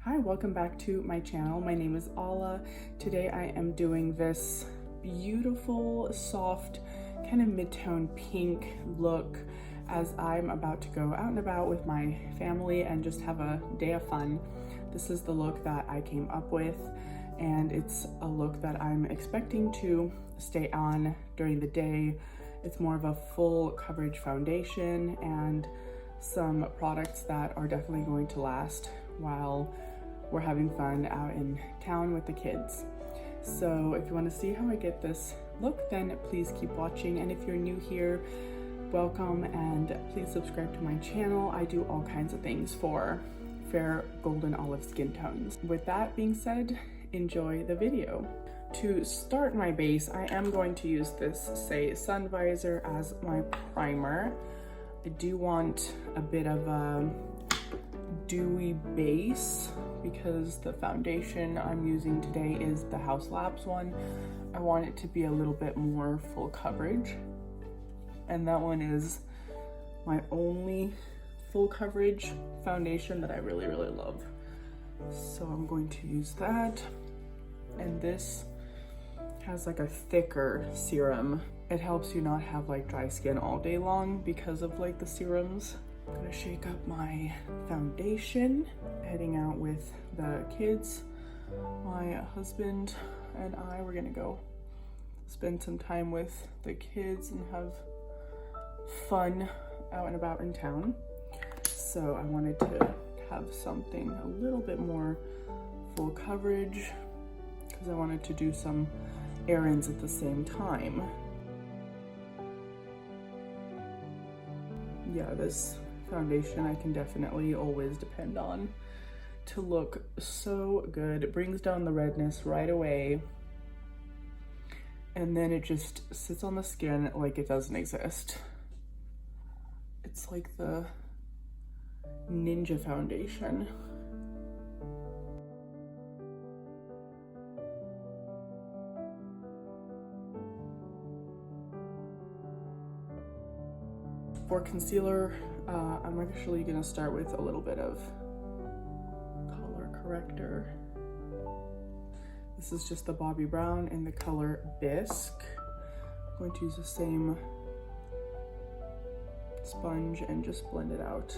Hi, welcome back to my channel. My name is Ala. Today I am doing this beautiful, soft, kind of mid-tone pink look as I'm about to go out and about with my family and just have a day of fun. This is the look that I came up with, and it's a look that I'm expecting to stay on during the day. It's more of a full coverage foundation and some products that are definitely going to last while we're having fun out in town with the kids. So if you want to see how I get this look, then please keep watching. And if you're new here, welcome, and please subscribe to my channel. I do all kinds of things for fair, golden, olive skin tones. With that being said, enjoy the video. To start my base, I am going to use this Saie sun visor as my primer. I do want a bit of a dewy base because the foundation I'm using today is the Haus one. I want it to be a little bit more full coverage, and that one is my only full coverage foundation that I really love. So I'm going to use that, and this has like a thicker serum. It helps you not have like dry skin all day long because of like the serums. I'm gonna shake up my foundation, heading out with the kids. My husband and I, we're gonna go spend some time with the kids and have fun out and about in town. So I wanted to have something a little bit more full coverage because I wanted to do some errands at the same time. Yeah, this foundation I can definitely always depend on to look so good. It brings down the redness right away, and then it just sits on the skin like it doesn't exist. It's like the ninja foundation. For concealer, I'm actually gonna start with a little bit of color corrector. This is just the Bobbi Brown in the color Bisque. I'm going to use the same sponge and just blend it out.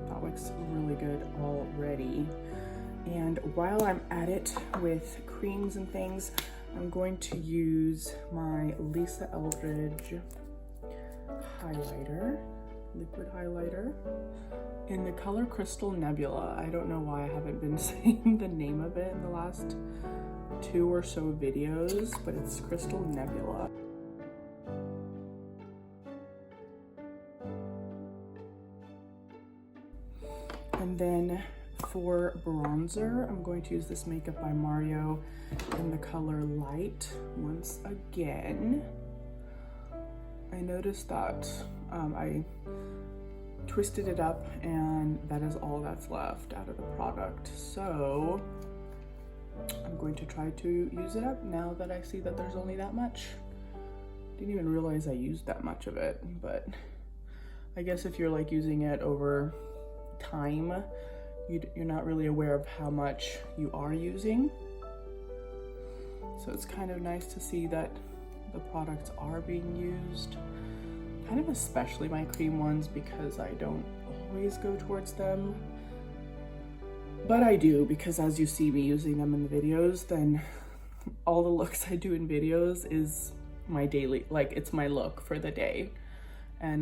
That looks really good already. And while I'm at it with creams and things, I'm going to use my Eldridge highlighter, liquid highlighter, in the color Crystal Nebula. I don't know why I haven't been saying the name of it in the last 2 or so videos, but it's Crystal Nebula. And then for bronzer, I'm going to use this makeup by Mario in the color Light once again. I noticed that I twisted it up and that is all that's left out of the product. So I'm going to try to use it up now that I see that there's only that much. Didn't even realize I used that much of it, but I guess if you're like using it over time, you're not really aware of how much you are using. So it's kind of nice to see that the products are being used, kind of especially my cream ones because I don't always go towards them. But I do, because as you see me using them in the videos, then all the looks I do in videos is my daily, like it's my look for the day. And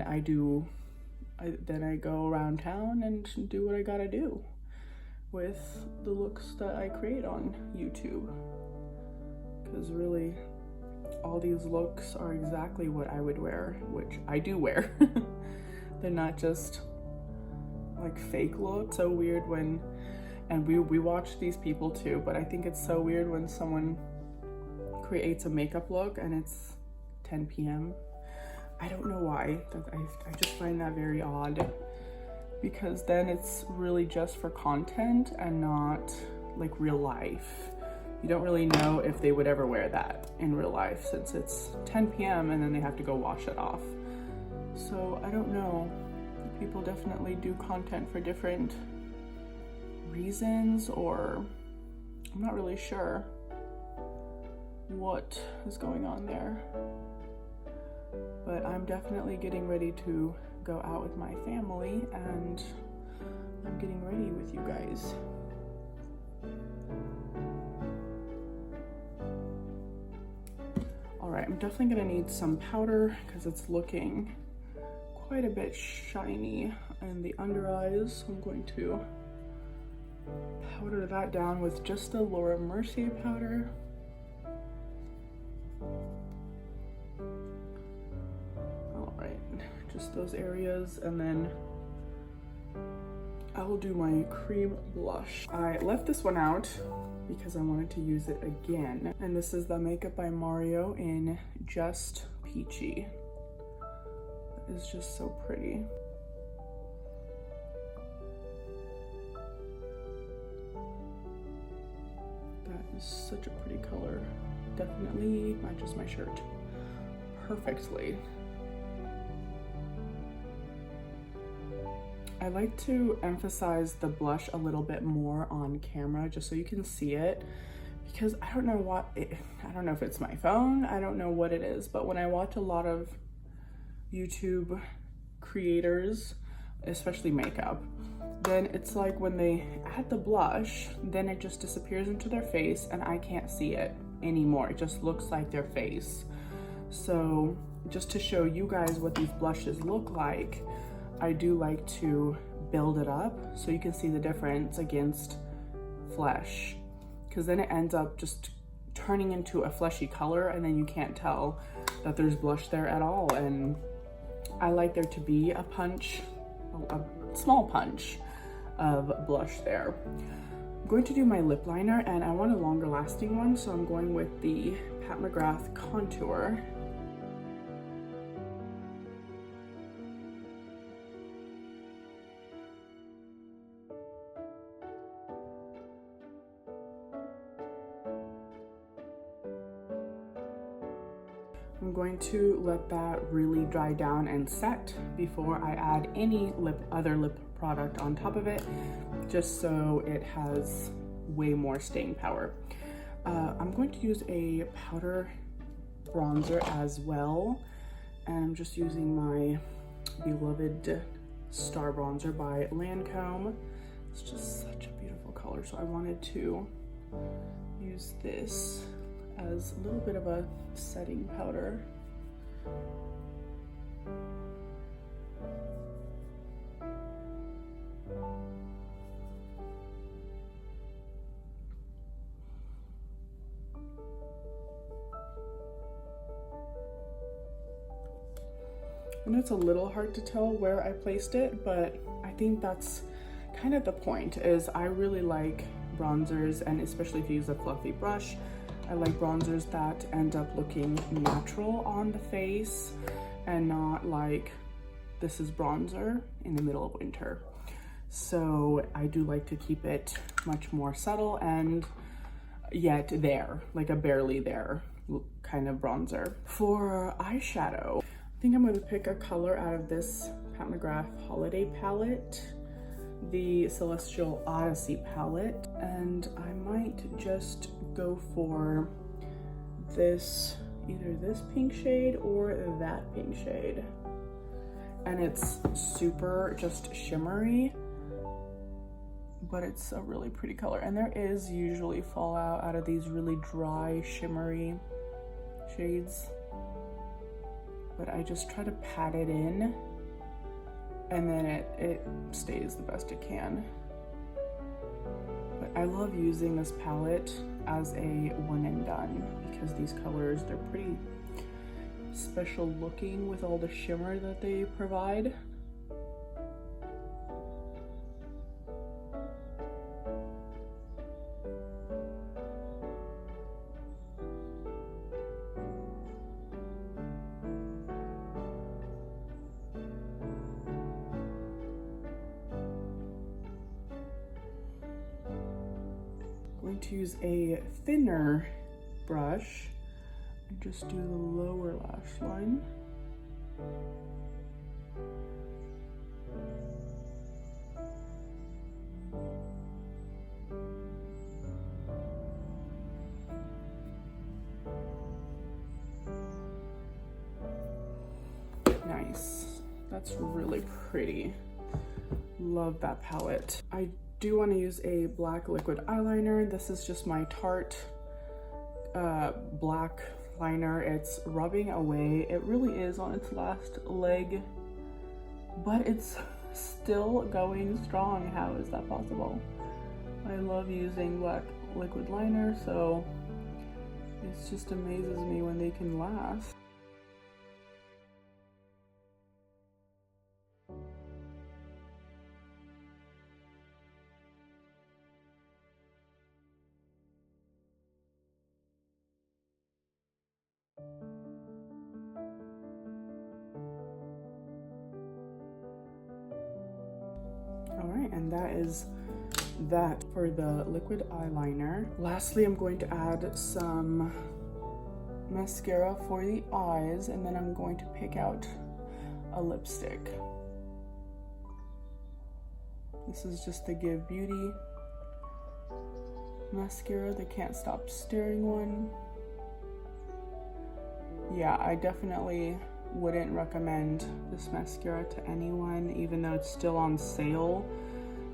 then I go around town and do what I gotta do with the looks that I create on YouTube. Because really, all these looks are exactly what I would wear, which I do wear. They're not just like fake looks. So weird when, and we watch these people too, but I think it's so weird when someone creates a makeup look and it's 10 p.m. I don't know why. I just find that very odd, because then it's really just for content and not like real life. you don't really know if they would ever wear that in real life since it's 10 p.m. and then they have to go wash it off. So I don't know. People definitely do content for different reasons, or I'm not really sure what is going on there. But I'm definitely getting ready to go out with my family, and I'm getting ready with you guys. All right, I'm definitely gonna need some powder because it's looking quite a bit shiny in the under eyes. So I'm going to powder that down with just the Mercier powder. All right, just those areas, and then I will do my cream blush. I left this one out because I wanted to use it again. And this is the Makeup by Mario in Just Peachy. It is just so pretty. That is such a pretty color. Definitely matches my shirt perfectly. I like to emphasize the blush a little bit more on camera just so you can see it, because I don't know I don't know if it's my phone, I don't know what it is, but when I watch a lot of YouTube creators, especially makeup, then it's like when they add the blush, then it just disappears into their face and I can't see it anymore. It just looks like their face. So just to show you guys what these blushes look like, I do like to build it up so you can see the difference against flesh, because then it ends up just turning into a fleshy color and then you can't tell that there's blush there at all. And I like there to be a punch, a small punch of blush there. I'm going to do my lip liner, and I want a longer lasting one, so I'm going with the McGrath contour. I'm going to let that really dry down and set before I add any other lip product on top of it, just so it has way more staying power. I'm going to use a powder bronzer as well, and I'm just using my beloved Star Bronzer by Lancôme. It's just such a beautiful color, so I wanted to use this as a little bit of a setting powder. I know it's a little hard to tell where I placed it, but I think that's kind of the point, is I really like bronzers, and especially if you use a fluffy brush, I like bronzers that end up looking natural on the face and not like this is bronzer in the middle of winter. So I do like to keep it much more subtle and yet there, like a barely there kind of bronzer. For eyeshadow, I think I'm going to pick a color out of this McGrath Holiday palette, the Celestial Odyssey palette, and I might just go for this, either this pink shade or that pink shade. And it's super just shimmery, but it's a really pretty color. And there is usually fallout out of these really dry, shimmery shades, but I just try to pat it in, and then it stays the best it can. But I love using this palette as a one and done, because these colors, they're pretty special looking with all the shimmer that they provide. to use a thinner brush and just do the lower lash line. Nice. That's really pretty. Love that palette. I do want to use a black liquid eyeliner. This is just my Tarte black liner. It's rubbing away. It really is on its last leg, but it's still going strong. How is that possible? I love using black liquid liner, so it just amazes me when they can last. All right, and that is that for the liquid eyeliner. Lastly, I'm going to add some mascara for the eyes, and then I'm going to pick out a lipstick. This is just the Give Beauty mascara, the Can't Stop Staring one. Yeah, I definitely wouldn't recommend this mascara to anyone, even though it's still on sale,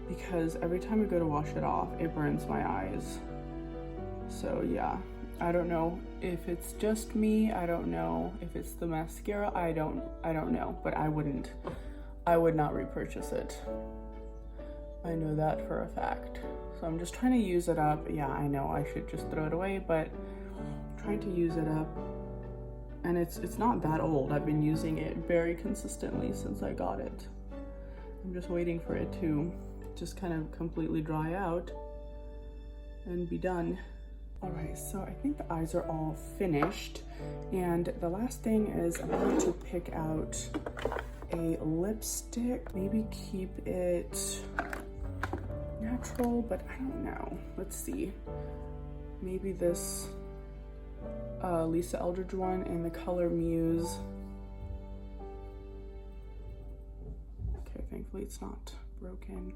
because every time I go to wash it off, it burns my eyes. So yeah, I don't know if it's just me. I don't know if it's the mascara. I don't know, but I would not repurchase it. I know that for a fact. So I'm just trying to use it up. Yeah, I know I should just throw it away, but I'm trying to use it up. And it's not that old. I've been using it very consistently since I got it. I'm just waiting for it to just kind of completely dry out and be done. All right, so I think the eyes are all finished. And the last thing is I'm going to pick out a lipstick. Maybe keep it natural, but I don't know. Let's see. Maybe this Lisa Eldridge one in the color Muse. Okay, thankfully it's not broken.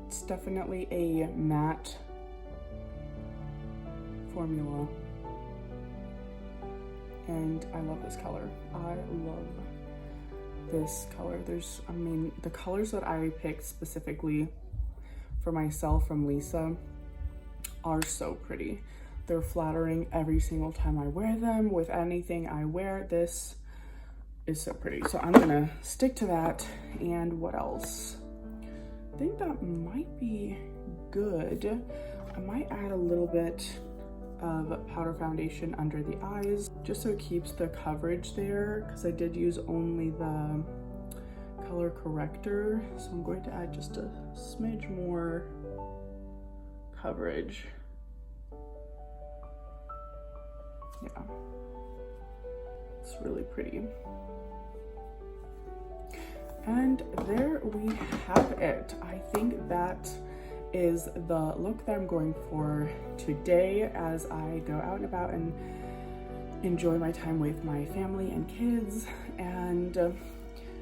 It's definitely a matte formula, and I love this color. I love this color. I mean, the colors that I picked specifically for myself from Lisa are so pretty. They're flattering every single time I wear them. With anything I wear, this is so pretty. So I'm gonna stick to that. And what else? I think that might be good. I might add a little bit of powder foundation under the eyes, just so it keeps the coverage there, because I did use only the color corrector. So I'm going to add just a smidge more coverage. Yeah, it's really pretty. And there we have it. I think that is the look that I'm going for today as I go out and about and enjoy my time with my family and kids. And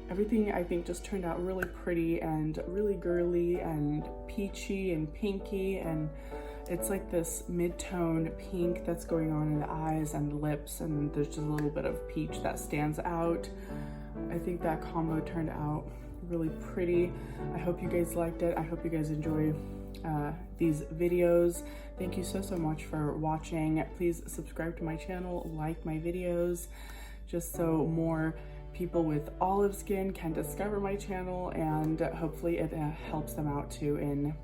everything I think just turned out really pretty and really girly and peachy and pinky, and it's like this mid-tone pink that's going on in the eyes and lips, and there's just a little bit of peach that stands out. I think that combo turned out really pretty. I hope you guys liked it. I hope you guys enjoy these videos. Thank you so much for watching. Please subscribe to my channel, like my videos, just so more people with olive skin can discover my channel, and hopefully it helps them out too in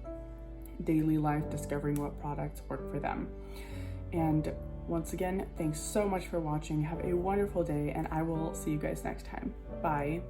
daily life, discovering what products work for them. And once again, thanks so much for watching. Have a wonderful day, and I will see you guys next time. Bye.